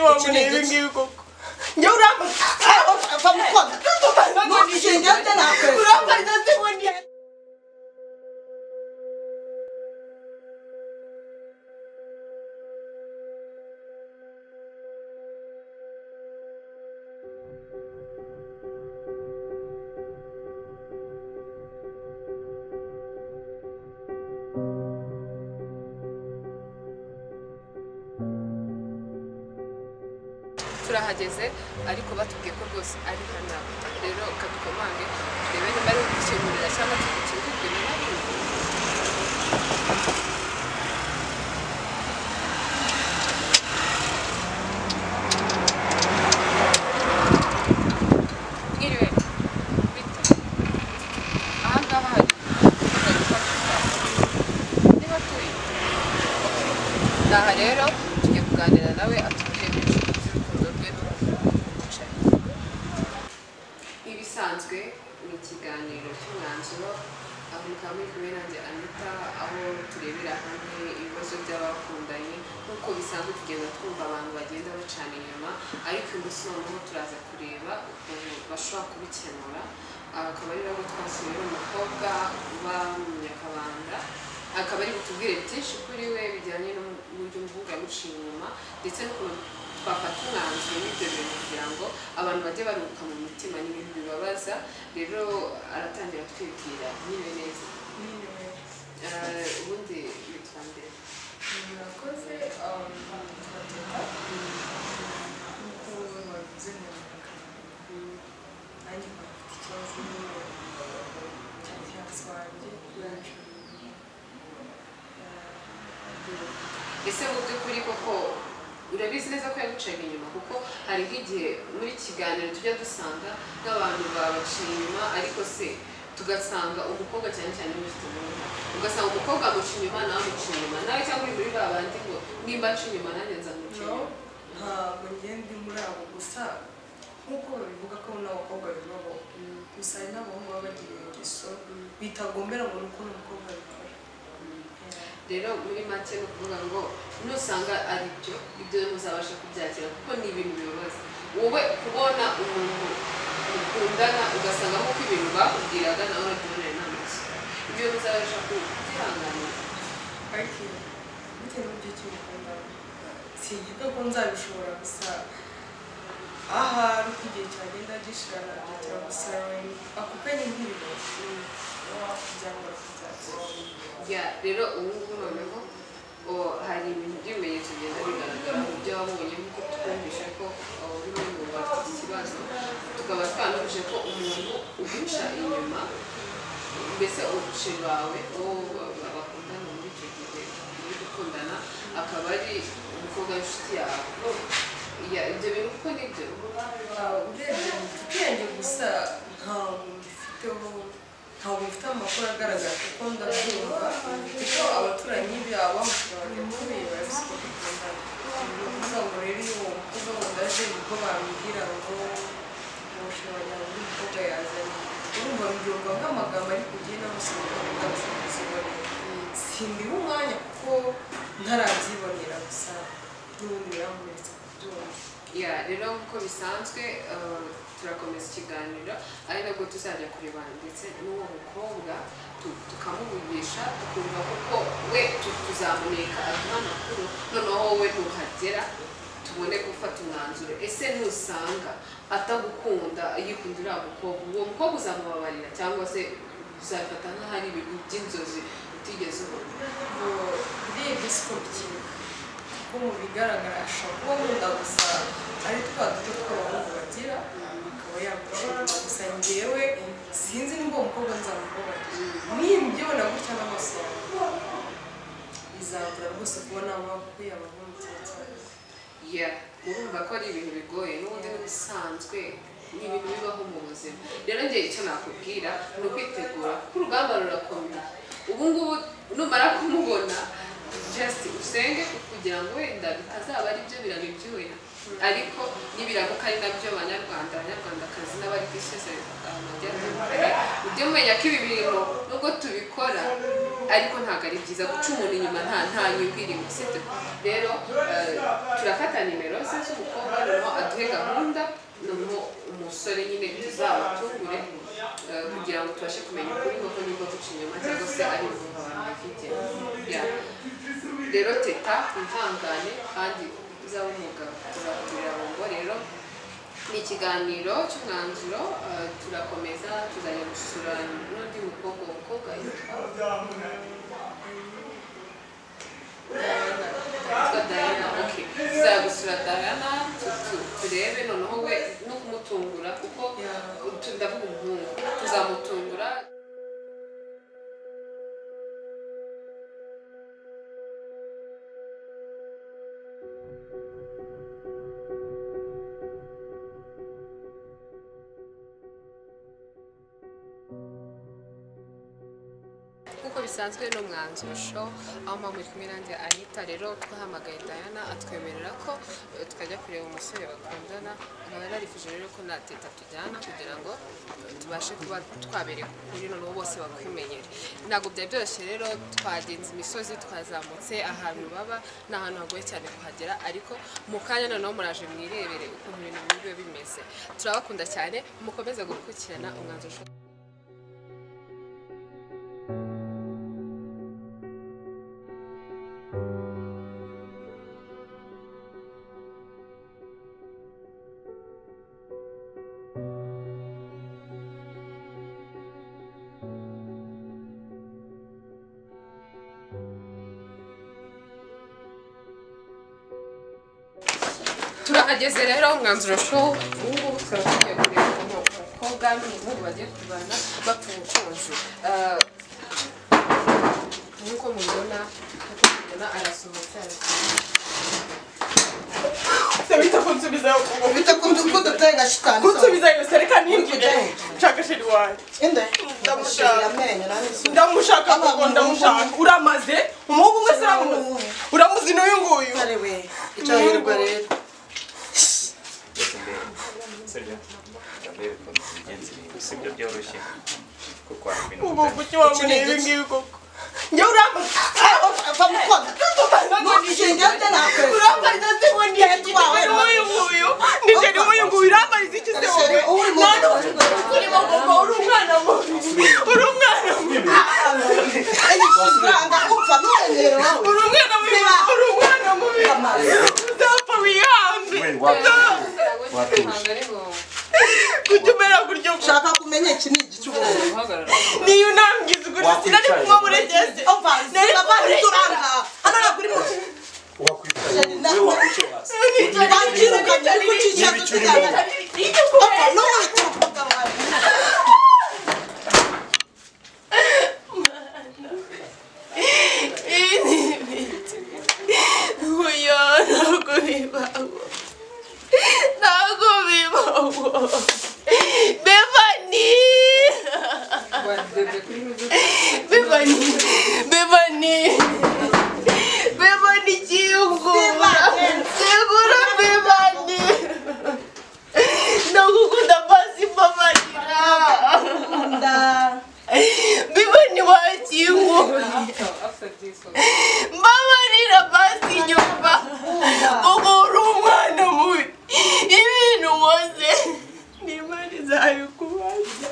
Wamureba ngibi koko. Njye uramba ava mukobwa. Ntukigende nakwese. Uramba ndazibonye. turahageze ariko batubwiye ko rwose ari hano rero kadukomange turebe niba ari gukemurira cyangwa tugukingurire na rimwe mwiriwe bita aha ngaha hari niba turi aha rero tugiye kuganira nawe ibisanzwe ni ikiganiro cy'umwanzuro aho mukaba muri kumwe nanjye Anita aho turebera hamwe ibibazo by'abakundanye nk'uko bisanzwe tugenda twumva abantu bagenda bacana inyuma ariko uyu munsi noneho turaza kureba ukuntu bashobora kubikemura akaba ari nabwo twasuye umukobwa uba mu Nyakabanda akaba ari butubwire byinshi kuri we bijyanye n'uburyo umuhungu yamuciye inyuma ndetse n'ukuntu twafata umwanzuro w'ibyo bintu kugira ngo abantu bajye baruhuka mu mutima n'ibintu bibabaza rero aratangira twibwira niwe neza ubundi witwa mbere murakoze twateka nk'uko bavuze mu nanjye bafite ikibazo cya fiance wanjye ese mu by'ukuri koko urabizi neza ko yagucaga inyuma kuko hari nk'igihe muri kiganiro tujya dusanga nk'abantu babaciye inyuma ariko se tugasanga umukobwa cyane cyane ufite umuntu ugasanga umukobwa amuca inyuma nawe amuca inyuma nawe cyangwa uri muri ba bandi ngo nimba aca inyuma nanjye nzamuca inyuma ntabwo ngende muri abo gusa nk'uko babivuga ko n'abakobwa bibaho gusa hari n'abahungu baba bagira ingeso bitagombera ngo nuko n'umukobwa bikora rero muri make no kuvuga ngo nusanga ari byo ibyo muzabasha kubyakira kuko ni ibintu bibabaza wowe kubona umuntu mukundana ugasanga nk'uko ibintu bakubwiraga nawe urabibonera n'amaso ibyo muzabasha kubyihanganira ariko bitewe n'uburyo cy'umukundana singiye ko nzabishobora gusa aha uko igihe cyagenda gishirana cyangwa gusa ako kanya nk'ibintu byangora kubyakira rero ubu ngubu noneho hari ibintu by'ibimenyetso bigenda bigaragara mu byo wabonye nk'uko twumvise ko bimwe mu bafite ikibazo tukaba twanumvise ko umuntu uguca inyuma mbese ubuce bawe uwo bakundana muri icyo gihe muri gukundana akaba ari umukobwa w'inshuti yawe ibyo bintu kuko nibyo urebye mu gitenge gusa ntabwo bifite amakuru agaragara kuko ndabyumva kuko abaturanyi babo bajya kubera barabisiko dukundana ni ukuvuga ngo rero iyo uwo mukobwa wenda aje nibwo bambwira ngo ushobora undi mukobwa yazanye urumva mbyumva nk'amagambo ariko ugiye n'amusoma ndabasha kuzibonera simbiha umwanya kuko ntarabyibonera gusa n'ubundi biramuritse kubyumva rero nk'uko bisanzwe turakomeza ikiganiro ari nabwo tuzajya kureba ndetse n'uwo mukobwa tukamuvugisha tukumva kuko we tuzamuneka aduha amakuru noneho wowe ntuhagera tubone gufata umwanzuro ese nusanga atagukunda yikunda uriya mukobwa uwo mukobwa uzamubabarira cyangwa se uzafata nk'ahari ibintu by'inzozi utigeze ubona urebye siko bikiri kuko mu bigaragara ashobora kuba wenda gusa ari twa duto tw'abahungu bagira akaba yagushobora gusa njyewe sinzi nimba umukobwa nzamubabarira nimbibona gutya n'amaso bizagura rwose kubona ko yabaho mu gihe cyayo urumva ko ari ibintu bigoye n'ubundi n'ibisanzwe ni ibintu bibaho mu buzima rero njye icyo nakubwira ni ukwitegura kuko urugamba rurakomeye ubu ngubu numara kumubona just usenge kugira ngo wenda bitazaba ari byo birabibyuye ariko nibiramuka ari nabyo abanyarwandakazi n'abari ku isi yose amajyatandukanye ujye mumenya ko ibi bintu nubwo tubikora ariko ntabwo ari byiza guca umuntu inyuma nta nyungu irimo sibyo rero turafata nimero ze z'umukobwa noneho aduhe gahunda noneho umusore nyine tuzamutungure kugira ngo tubashe kumenya ukuri koko niba guca inyuma cyangwa se ari umuntu bafite rero teta intangane kandi uzaba umugabo tuzakurira ngo rero ni ikiganiro cy'umwanzuro turakomeza tuzajya gusura n'undi umukobwa yitwa Diana. Okay, tuzajya gusura Diana turebe noneho we no kumutungura kuko ndavuga umuhungu tuzamutungura. Kuko bisanzwe no mwanzuro show aho mama kumwe nanjye Anita rero twahamagaye Diana atwemerera ko tukajya kureba umusore bakundana nkaba narifuje rero ko nateta tujyana kugira ngo tubashe kuba twabereka kuri noneho bose bakwimenyere ntabwo byari byoroshye rero twagenze imisozi twazamutse ahantu baba n'ahantu hagoye cyane kuhagera ariko mu kanya noneho muraje mwirebere ukuntu ibintu biba bimeze turabakunda cyane mukomeze gukurikirana umwanzuro show. Turahageze rero umwanzuro show ubu turagiye kureba umukobwa n'umuhungu bagiye kubana bapfa umukunzi nkuko mubibona arasohotse Sabita kunsubiza Bita kunsubiza tega shitani. kunsubiza yose reka ningire nshaka sheri wawe Inde. ndamushaka kuko ndamushaka uramaze umuhungu mwese uramuzi n'uyu nguyu Arewe. Icahirwa rero. Sibyo byoroshye kuko ari ibintu ubu kuki wabona ibi ngibi koko njye uramaze Famukobwa. Nugishingende nakwe. urambariza se ngo ni uyu nguyu nijeri w'uyu nguyu urambariza iki se wowe none uri bagomba uri umwana mubi uri umwana mubi Igishinganga upfa n'urengero wawe. uri umwana mubi uri umwana mubi uzapfa wihanze kuki umera gutyo Shaka kumenya iki ni igicubo. niyo unambwiza ukuri sinari kunywa buregeze Nari bavana turanga. Hano nakuri mu. Bakiruka ari kucisha tutugana. Opa no wituruka wawe. Oya ntabwo bibaho ntabwo bibaho Bevani Kiyungu Segura Bevani ndagukunda basi mbabarira Bevani wa Kiyungu mbabarira basi nyumva kuko uri umwana mubi ibintu nkoze n'Imana izabikubaza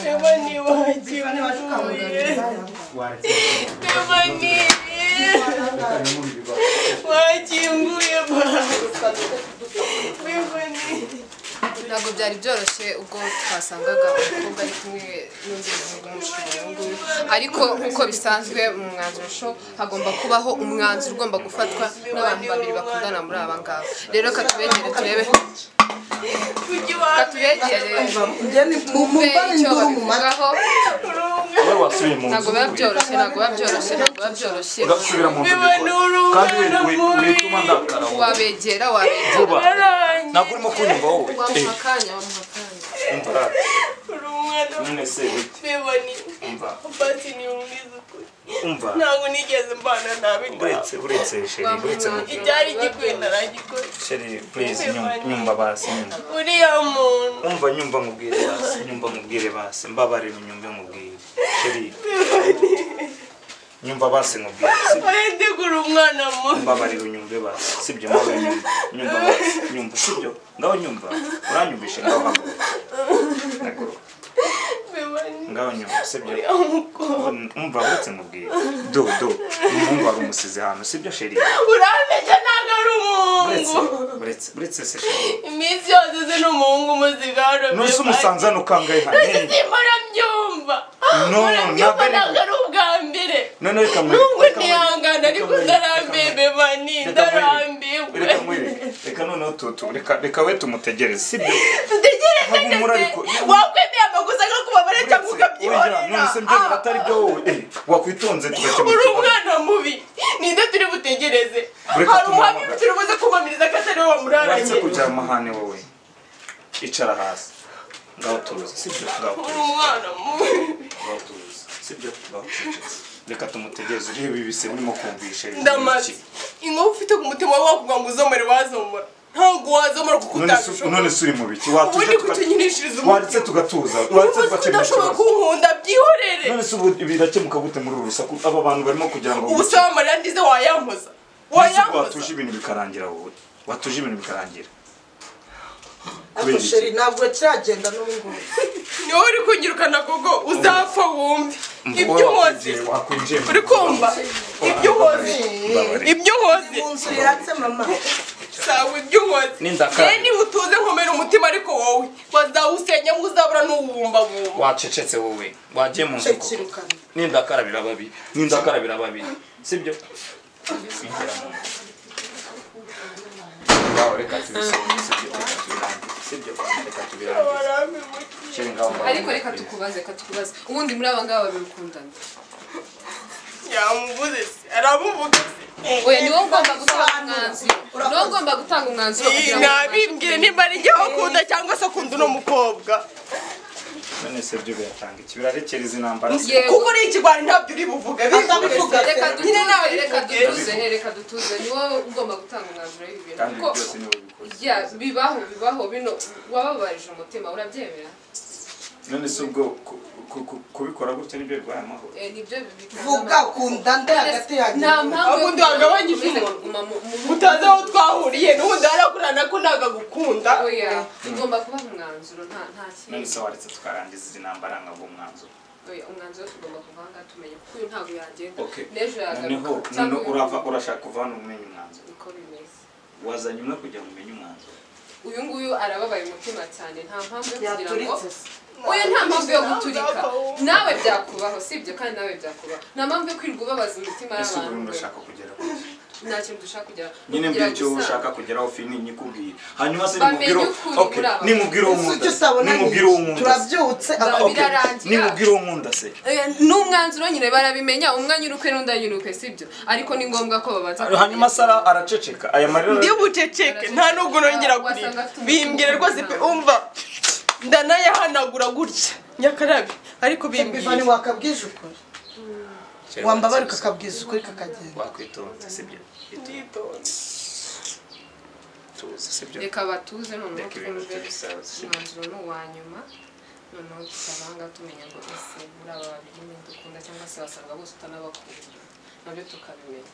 Bevani wa Kiyungu Bevani wakinguye Bevani ntabwo byari byoroshye ubwo twasangaga umukobwa ari kumwe n'undi muhungu w'umushumba ariko nk'uko bisanzwe mu mwanzuro show hagomba kubaho umwanzuro ugomba gufatwa n'abantu babiri bakundana muri aba ngaba rero katubegere turebe ntabwo biba byoroshye ugasubira mu nzu kandi wituma ndakara wabegera ntabwo urimo kunyumva wowe wamuha akanya umva umwana none se bite biboni umva bati ni umwiza ukuri umva ntabwo nigeze mbana nabi uretse sheri uretse ibyari gikwiye naragikoze sheri please nyumva basi uriya muntu umva nyumva mubwire basi mbabarira unyumve mubwire sheri nyumva basi mubwire urendigura umwana mubi mbabarira unyumve basi sibyo nawe nyumva basi nyumva sibyo ngaho nyumva uranyumvishe ngaho haguruka ngaho nyumva sibyo umva uretse mubwire do umuhungu wari umusize hano sibyo sheri uramenya ntabwo ari umuhungu uretse se sheri iminsi yose ze n'umuhungu umuzigaro nuse umusanze hano ukangaye hano murabyumva no ntabwo ari ubwa mbere none reka nubwo ntihangana ariko ndarambiwe bebani ndarambiwe reka noneho reka we tumutegereze sibyo utegereze wakwemeye amakosa nko kubabara cyangwa ukabyihorera none se mbyo atari byo wowe wakwitonze tugakemura uri umwana mubi ninde turi butegereze hari umuhamya turi buze kumamiriza ko atari wowe muraranye uretse kujya amahane wowe icara hasi ngaho turuzi sibyo uri umwana mubi ngaho turuzi sibyo ngaho turuzi reka tumutegereze urebe ibise urimo kumvisha ndamaze inkovu ufite ku mutima wawe wakuvuga ngo uzomere wazomora ntabwo wazomora kuko utabishobora none se uri mu biki ubundi kutunyinishiriza waretse tugatuza waretse tugakemura udashobora kunkunda byihorere none se ubu birakemuka gute muri uru rusaku aba bantu barimo kugira ngo ubu se wamarira ndize wayampoza watuje ibintu bikarangira wowe watuje ibintu bikarangira ariko sheri ntabwo kiragenda n'ubu ni wowe uri kunyirukana gogo uzapfa wumve ibyo uhoze uri kumva ibyo uhoze mu nzu iratse mama sawa ibyo uhoze niba utuze nkomera umutima ariko wowe wazawusenya ngo uzabura n'uwubumbabumba wacecetse wowe wagiye mu nzu n'indakarabira babiri sibyo reka tubisenge sibyo reka tubirangize ariko reka tukubaze ubundi muri aba ngaba babiri ukundana yamuvuze se aramuvuga se oya niwo ugomba gutanga umwanzuro kugira ngo nabimbwire nimba ari njye wakunda cyangwa se akunda uno mukobwa none se byo biratanga iki birarekera izi ntambara kuko uri ikigwari ntabyo uri buvuga bizabivuga reka dutuze niwo ugomba gutanga umwanzuro w'ibintu kuko bibaho bino wababarije umutima urabyemera none se ubwo kubikora gutya nibyo birwaye amahoro nibyo vuga kunda nde hagati yanjye nta mpamvu ubundi wagabanyije umuntu utazi aho twahuriye n'ubundi harakurana ko nagagukunda oya ugomba kubaha umwanzuro nta kintu none se waretse tukarangiza izi ntambara nkabwo umwanzuro oya umwanzuro tugomba kuvanga tumenye kuko uyu ntabwo yagenda n'ejo yagaruka urashaka kuvana umenye umwanzuro niko bimeze wazanye umwe kugira ngo umenye umwanzuro uyu nguyu arababaye umutima cyane nta mpamvu yo kugira ngo oya nta mpamvu yo guturika nawe byakubaho sibyo kandi nawe byakubaho nta mpamvu yo kwirirwa ubabaza imitima y'abantu ushaka kugera nta kintu dushaka kugera nyine mbicyo ushaka kugeraho fini nyikubwira hanyuma se nimubwira uwo nkunda turabyutse nimubwira uwo nkunda se n'umwanzuro nyine barabimenya umwe anyuruke n'undi anyuruke sibyo ariko ni ngombwa ko babanza hanyuma Sara araceceka aya marira ndi buceceke nta nubwo nongera kuri bimbwira rwose pe umva ndanayahanagura gutya nyakarabi ariko bimbwira wakabwije ukuri wambabara ukakabwiza ukuri kakagenda wakwitonda sibyo tuzi sibyo reka batuze noneho twumve umwanzuro ni uwa nyuma noneho tukabanga tumenya ngo ese muri aba babiri ni dukunda cyangwa se wasanga bose utanabakunda nabyo tukabimenya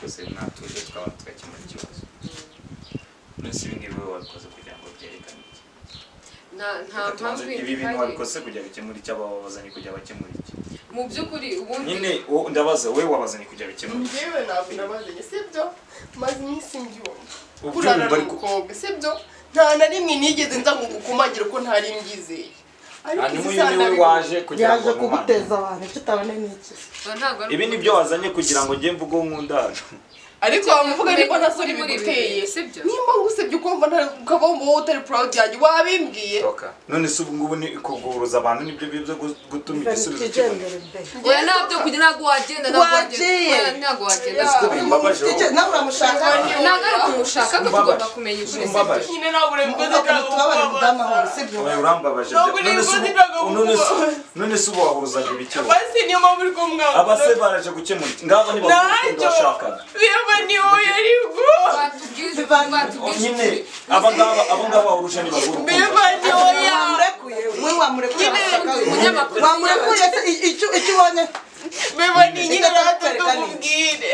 rwose natuje twaba tugakemura ikibazo nese ibi ngibi wowe wabikoze kugira ngo byerekane nta mpamvu ibi bintu wabikoze kugira bikemura icyo babazanye kugira bakemura iki mu by'ukuri ubundi nyine ndabaza wowe wabazanye kugira bikemura njyewe ntabwo nabazanye sibyo maze iminsi mbyumva ubyumva ariko umukobwa sibyo nta na rimwe nigeze nza ngo gukumagira ko ntari mbyizeye hanyuma uyu niwe waje kugira ngo kuguteza abantu icyo utabona n'iki ibi ni byo wazanye kugira ngo njye mvuge uwo nkunda ariko wamuvuga niba nta soni biguteye nimba ngusebye ukumva ukaba wumva wowe utari proud yanjye wabimbwiye none se ubu ngubu ni kuguruza abantu nibyo byo gutuma igisubizo kiboneka oya nabyo kugira ntabwo wagenda ntabwo wagenda nawe uramushaka ntabwo ari kumushaka ko tugomba kumenya ukuri nyine ntabwo urabikoze tubabare kudamahoro sibyo urambabaje none se ubu wahuruzaga ibiki basi niyo mpamvu uri kumwanga abase baraje gukemura ngabo ni bavuga bashakaga beba ni wowe ariko nyine abangaba bahuruje ni baguru beba ni wowe wamurekuye wamurekuye icyo ubonye beba ni nyine ratubwire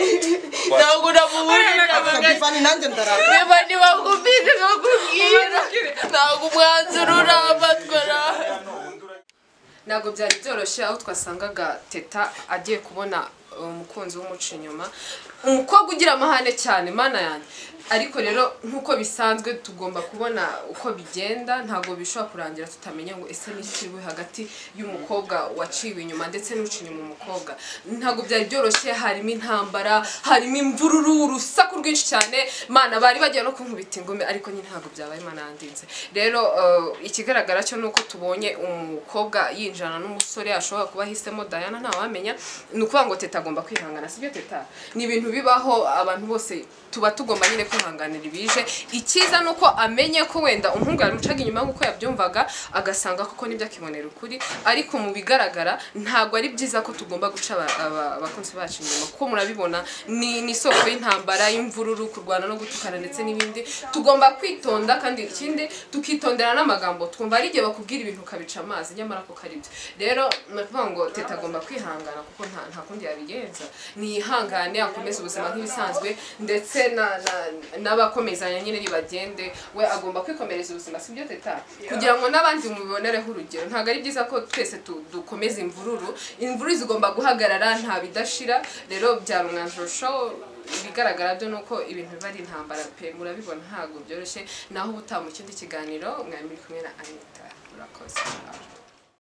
ntabwo namuburira Divani nanjye ndaraka beba ni bakubwire bakubwira ntabwo umwanzuro urabatwara ntabwo byari byoroshye aho twasangaga teta agiye kubona umukunzi w'umuco inyuma umukobwa ugira amahane cyane mana yanjye ariko rero nkuko bisanzwe tugomba kubona uko bigenda ntabwo bishobora kurangira tutamenya ngo ese n'ikiriwe hagati y'umukobwa waciwe inyuma ndetse n'uca inyuma umukobwa ntabwo byari byoroshye harimo intambara harimo imvururu urusaku rwinshi cyane mana bari bagiye no kunkubita ingumi ariko nyine ntabwo byabaye mana yandinze rero ikigaragara cyo nuko tubonye umukobwa yinjana n'umusore ashobora kuba ahisemo Diana ntawamenya ni ukuvuga ngo teta agomba kwihangana sibyo teta ni ibintu bibaho abantu bose tuba tugomba nyine kwihanganira ibije icyiza nuko amenye ko wenda umuhungu yamucaga inyuma nkuko yabyumvaga agasanga koko nibyo akibonera ukuri ariko mu bigaragara ntabwo ari byiza ko tugomba guca abakunzi bacu inyuma kuko murabibona ni isoko y'intambara y'imvururu kurwana no gutukana ndetse n'ibindi tugomba kwitonda kandi ikindi tukitondera n'amagambo twumva ari igihe bakubwira ibintu ukabica amazi nyamara ko kari byo rero navuga ngo teta agomba kwihangana kuko nta kundi yabigenza niyihangane akomeze ubuzima nk'ibisanzwe ndetse n'abakomezanya nyine bagende we agomba kwikomereza ubuzima sibyo teta kugira ngo n'abandi mubibonereho urugero ntabwo ari byiza ko twese dukomeza imvururu zigomba guhagarara nta bidashira rero byari umwanzuro show ibigaragara byo nuko ibintu biba ari intambara pe murabibona ntabwo byoroshye naho ubutaha mu kindi kiganiro mwari muri kumwe na Anita murakoze